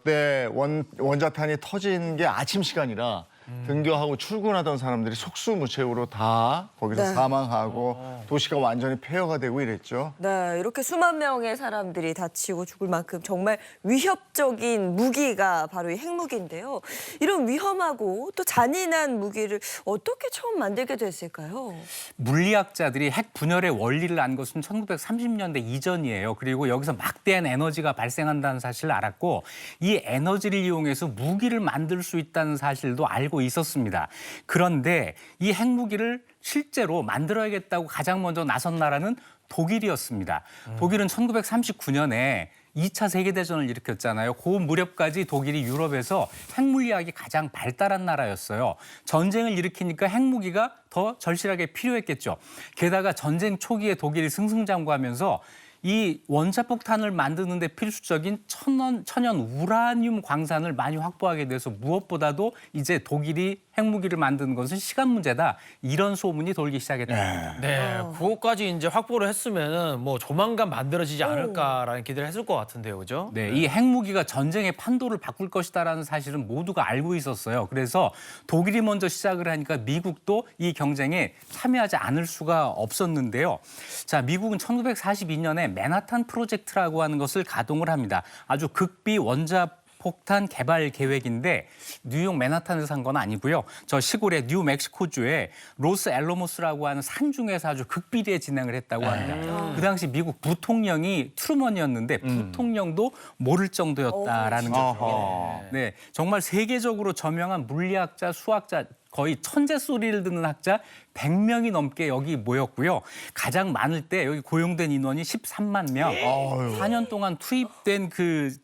그때 원자탄이 터진 게 아침 시간이라 등교하고 출근하던 사람들이 속수무책으로 다 거기서 네. 사망하고 도시가 완전히 폐허가 되고 이랬죠. 네, 이렇게 수만 명의 사람들이 다치고 죽을 만큼 정말 위협적인 무기가 바로 이 핵무기인데요. 이런 위험하고 또 잔인한 무기를 어떻게 처음 만들게 됐을까요? 물리학자들이 핵 분열의 원리를 안 것은 1930년대 이전이에요. 그리고 여기서 막대한 에너지가 발생한다는 사실을 알았고 이 에너지를 이용해서 무기를 만들 수 있다는 사실도 알고 있었습니다. 그런데 이 핵무기를 실제로 만들어야겠다고 가장 먼저 나선 나라는 독일이었습니다. 독일은 1939년에 2차 세계대전을 일으켰잖아요. 그 무렵까지 독일이 유럽에서 핵물리학이 가장 발달한 나라였어요. 전쟁을 일으키니까 핵무기가 더 절실하게 필요했겠죠. 게다가 전쟁 초기에 독일이 승승장구하면서 이 원자폭탄을 만드는 데 필수적인 천연 우라늄 광산을 많이 확보하게 돼서 무엇보다도 이제 독일이 핵무기를 만드는 것은 시간 문제다. 이런 소문이 돌기 시작했다. 네, 그것까지 이제 확보를 했으면은 뭐 조만간 만들어지지 않을까라는 기대를 했을 것 같은데요, 그죠? 네, 이 핵무기가 전쟁의 판도를 바꿀 것이다라는 사실은 모두가 알고 있었어요. 그래서 독일이 먼저 시작을 하니까 미국도 이 경쟁에 참여하지 않을 수가 없었는데요. 자, 미국은 1942년에 맨하탄 프로젝트라고 하는 것을 가동을 합니다. 아주 극비 원자폭탄 개발 계획인데 뉴욕 맨하탄에서 한 건 아니고요. 저 시골의 뉴멕시코주의 로스 앨러모스라고 하는 산중에서 아주 극비리에 진행을 했다고 합니다. 그 당시 미국 부통령이 트루먼이었는데 부통령도 모를 정도였다라는 거죠. 네, 정말 세계적으로 저명한 물리학자, 수학자 거의 천재 소리를 듣는 학자 100명이 넘게 여기 모였고요. 가장 많을 때 여기 고용된 인원이 13만 명. 4년 동안 투입된 그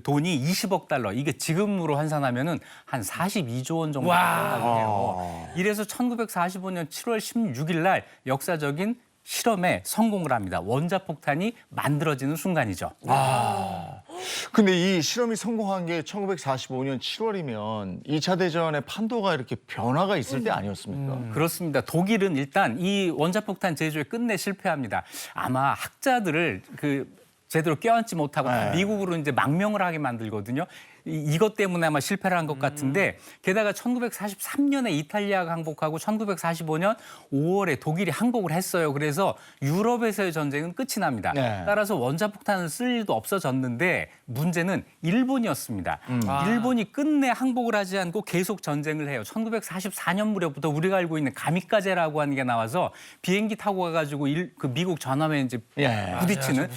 돈이 20억 달러. 이게 지금으로 환산하면은 한 42조 원 정도 된다고 해요. 이래서 1945년 7월 16일 날 역사적인 실험에 성공을 합니다. 원자폭탄이 만들어지는 순간이죠. 근데 이 실험이 성공한 게 1945년 7월이면 2차 대전의 판도가 이렇게 변화가 있을 때 아니었습니까? 그렇습니다. 독일은 일단 이 원자폭탄 제조에 끝내 실패합니다. 아마 학자들을 제대로 껴안지 못하고 다 미국으로 이제 망명을 하게 만들거든요. 이것 때문에 아마 실패를 한 것 같은데 게다가 1943년에 이탈리아가 항복하고 1945년 5월에 독일이 항복을 했어요. 그래서 유럽에서의 전쟁은 끝이 납니다. 따라서 원자폭탄을 쓸 일도 없어졌는데 문제는 일본이었습니다. 일본이 끝내 항복을 하지 않고 계속 전쟁을 해요. 1944년 무렵부터 우리가 알고 있는 가미카제라고 하는 게 나와서 비행기 타고 가가지고 그 미국 전함에 이제 부딪히는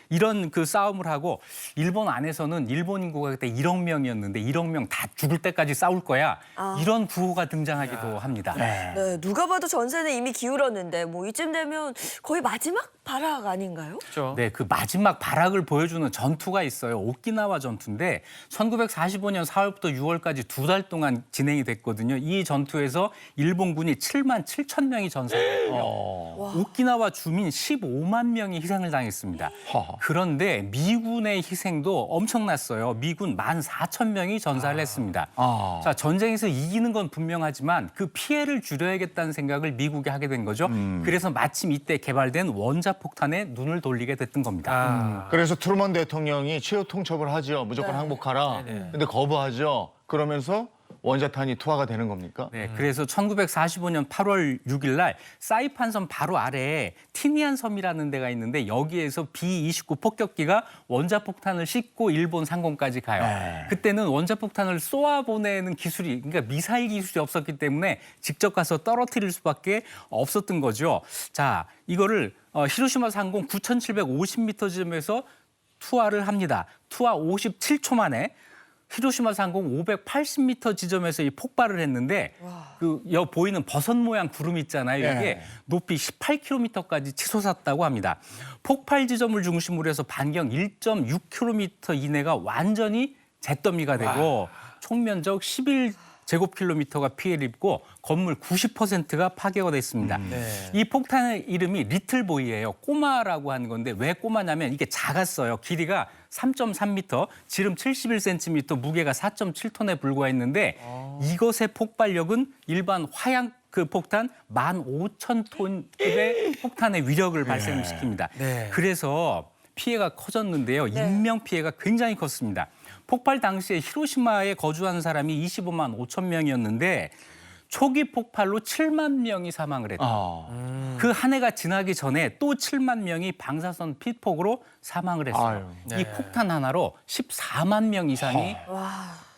이런 그 싸움을 하고 일본 안에서는 일본 인구가 그때 1억 명이었는데 1억 명 다 죽을 때까지 싸울 거야. 이런 구호가 등장하기도 합니다. 네, 누가 봐도 전세는 이미 기울었는데 뭐 이쯤 되면 거의 마지막 발악 아닌가요? 그렇죠. 네, 그 마지막 발악을 보여주는 전투가 있어요. 오키나와 전투인데 1945년 4월부터 6월까지 2달 동안 진행이 됐거든요. 이 전투에서 일본군이 7만 7천 명이 전사했고요. 오키나와 주민 15만 명이 희생을 당했습니다. 그런데 미군의 희생도 엄청났어요. 미군 14,000명이 전사를 했습니다. 자, 전쟁에서 이기는 건 분명하지만 그 피해를 줄여야겠다는 생각을 미국이 하게 된 거죠. 그래서 마침 이때 개발된 원자폭탄에 눈을 돌리게 됐던 겁니다. 그래서 트루먼 대통령이 최후 통첩을 하죠. 무조건 항복하라. 근데 거부하죠. 그러면서 원자탄이 투하가 되는 겁니까? 네, 그래서 1945년 8월 6일 날 사이판섬 바로 아래에 티니안 섬이라는 데가 있는데 여기에서 B-29 폭격기가 원자폭탄을 싣고 일본 상공까지 가요. 그때는 원자폭탄을 쏘아보내는 기술이, 그러니까 미사일 기술이 없었기 때문에 직접 가서 떨어뜨릴 수밖에 없었던 거죠. 자, 이거를 히로시마 상공 9,750m 지점에서 투하를 합니다. 투하 57초 만에 히로시마 상공 580m 지점에서 이 폭발을 했는데 보이는 버섯 모양 구름 있잖아요. 이게 높이 18km까지 치솟았다고 합니다. 폭발 지점을 중심으로 해서 반경 1.6km 이내가 완전히 잿더미가 되고 총 면적 11제곱킬로미터가 피해를 입고 건물 90%가 파괴가 됐습니다. 이 폭탄의 이름이 리틀보이예요. 꼬마라고 하는 건데 왜 꼬마냐면 이게 작았어요. 길이가 3.3m, 지름 71cm, 무게가 4.7톤에 불과했는데 이것의 폭발력은 일반 화약 폭탄 15,000톤급의 폭탄의 위력을 발생시킵니다. 그래서 피해가 커졌는데요. 인명 피해가 굉장히 컸습니다. 폭발 당시에 히로시마에 거주하는 사람이 25만 5천 명이었는데 초기 폭발로 7만 명이 사망을 했다. 그 한 해가 지나기 전에 또 7만 명이 방사선 피폭으로 사망을 했어요. 아유. 이 네. 폭탄 하나로 14만 명 이상이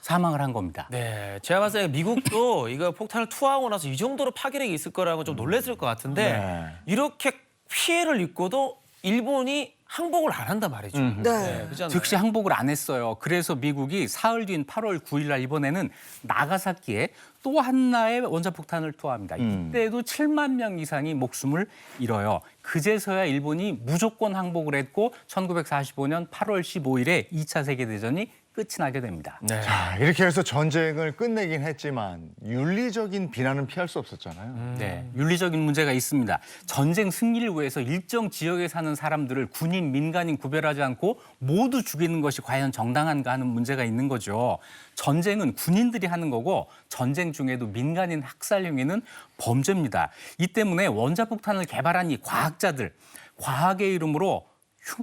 사망을 한 겁니다. 네, 제가 봤을 때 미국도 이거 폭탄을 투하하고 나서 이 정도로 파괴력이 있을 거라고 좀 놀랐을 것 같은데 네. 이렇게 피해를 입고도 일본이 항복을 안 한단 말이죠. 네. 그렇지 않나요? 즉시 항복을 안 했어요. 그래서 미국이 사흘 뒤인 8월 9일 날 이번에는 나가사키에 또 하나의 원자폭탄을 투하합니다. 이때도 7만 명 이상이 목숨을 잃어요. 그제서야 일본이 무조건 항복을 했고 1945년 8월 15일에 2차 세계대전이 끝이 나게 됩니다. 네. 자, 이렇게 해서 전쟁을 끝내긴 했지만 윤리적인 비난은 피할 수 없었잖아요. 네, 윤리적인 문제가 있습니다. 전쟁 승리를 위해서 일정 지역에 사는 사람들을 군인, 민간인 구별하지 않고 모두 죽이는 것이 과연 정당한가 하는 문제가 있는 거죠. 전쟁은 군인들이 하는 거고 전쟁 중에도 민간인 학살 행위는 범죄입니다. 이 때문에 원자폭탄을 개발한 이 과학자들, 과학의 이름으로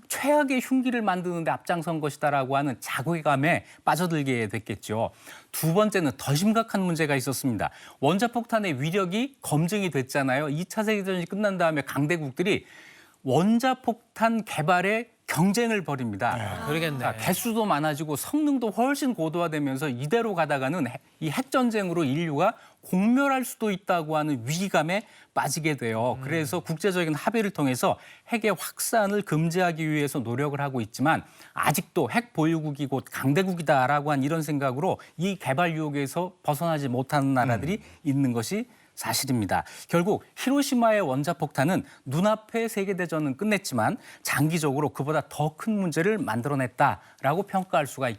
최악의 흉기를 만드는데 앞장선 것이다라고 하는 자괴감에 빠져들게 됐겠죠. 두 번째는 더 심각한 문제가 있었습니다. 원자폭탄의 위력이 검증이 됐잖아요. 2차 세계대전이 끝난 다음에 강대국들이 원자폭탄 개발에 경쟁을 벌입니다. 그러겠네. 자, 개수도 많아지고 성능도 훨씬 고도화되면서 이대로 가다가는 이 핵전쟁으로 인류가 공멸할 수도 있다고 하는 위기감에 빠지게 돼요. 그래서 국제적인 합의를 통해서 핵의 확산을 금지하기 위해서 노력을 하고 있지만 아직도 핵 보유국이 곧 강대국이다라고 한 이런 생각으로 이 개발 유혹에서 벗어나지 못하는 나라들이 있는 것이 사실입니다. 결국 히로시마의 원자폭탄은 눈앞에 세계대전은 끝냈지만 장기적으로 그보다 더 큰 문제를 만들어냈다라고 평가할 수가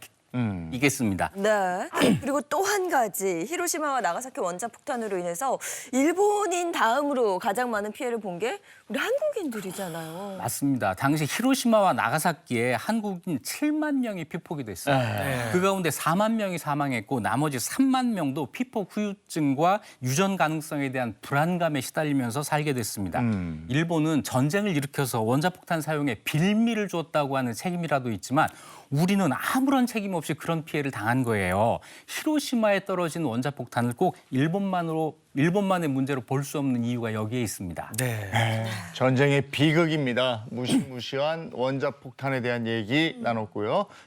있겠습니다. 네. 그리고 또 한 가지 히로시마와 나가사키 원자폭탄으로 인해서 일본인 다음으로 가장 많은 피해를 본 게 우리 한국인들이잖아요. 맞습니다. 당시 히로시마와 나가사키에 한국인 7만 명이 피폭이 됐어요. 네. 그 가운데 4만 명이 사망했고 나머지 3만 명도 피폭 후유증과 유전 가능성에 대한 불안감에 시달리면서 살게 됐습니다. 일본은 전쟁을 일으켜서 원자폭탄 사용에 빌미를 줬다고 하는 책임이라도 있지만 우리는 아무런 책임 없이 그런 피해를 당한 거예요. 히로시마에 떨어진 원자폭탄을 꼭 일본만의 문제로 볼 수 없는 이유가 여기에 있습니다. 네. 전쟁의 비극입니다. 무시무시한 원자폭탄에 대한 얘기 나눴고요.